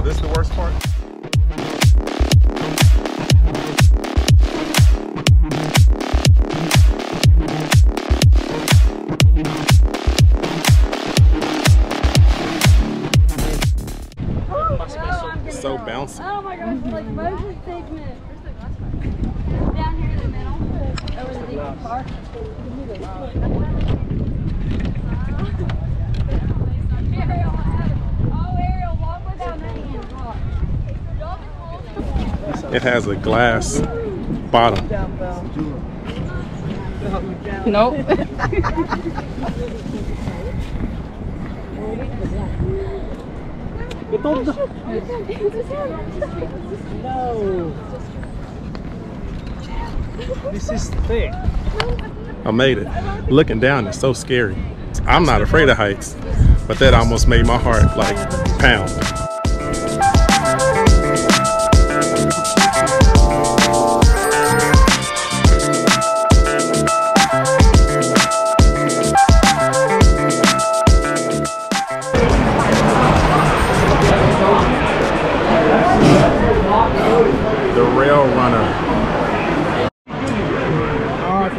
this is the worst part? So bouncy. Oh my gosh, it's like motion sickness. Down here in the middle. Over the deep park. Ariel, walk without me. It has a glass bottom. Nope. No. This is thick. I made it. Looking down is so scary. I'm not afraid of heights, but that almost made my heart like pound.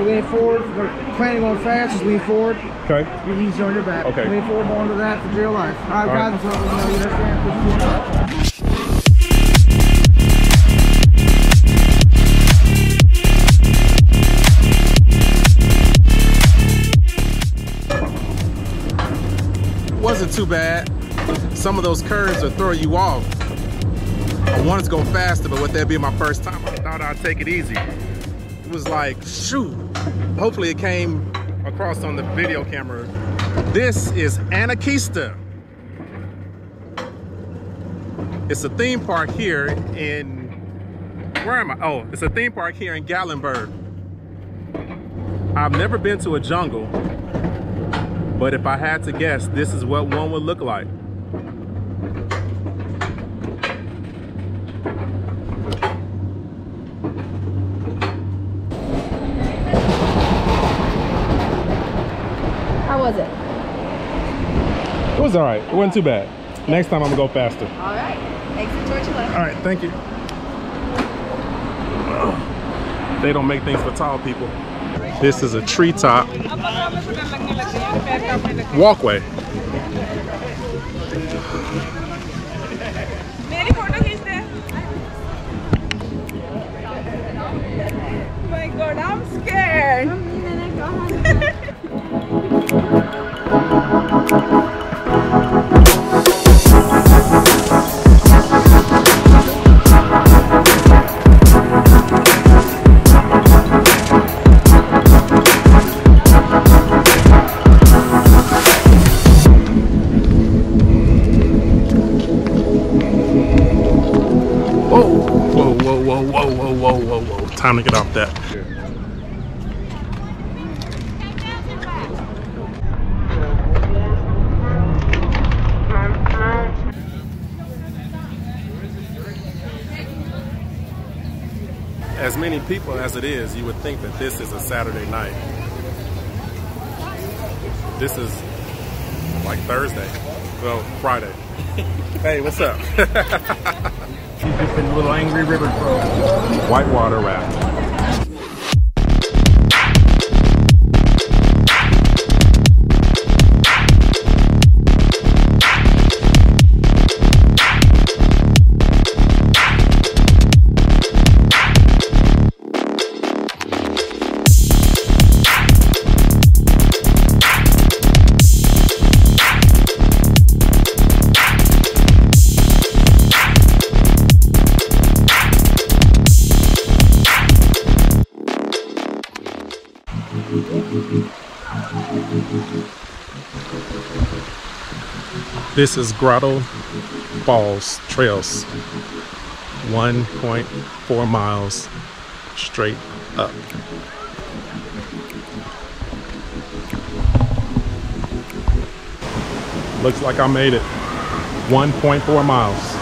Lean forward. If you're planning on fast, just lean forward. Okay. You're easy on your back. Okay. Lean forward more into that for dear life. All right, guys. So, you understand. Wasn't too bad. Some of those curves will throw you off. I wanted to go faster, but with that being my first time, I thought I'd take it easy. It was like, shoot. Hopefully it came across on the video camera. This is Anarchista. It's a theme park here in, where am I? Oh, it's a theme park here in Gatlinburg. I've never been to a jungle, but if I had to guess, this is what one would look like. How was it? It was all right. It wasn't too bad. Next time I'm gonna go faster. All right. Exit towards your left. All right, thank you. They don't make things for tall people. This is a treetop walkway. Oh my God, I'm scared. Whoa. Time to get off that. As many people as it is, you would think that this is a Saturday night. This is like Thursday. Well, Friday. Hey, what's up? She's just been a little angry river crow. Whitewater raft. This is Grotto Falls Trails, 1.4 miles straight up. Looks like I made it, 1.4 miles.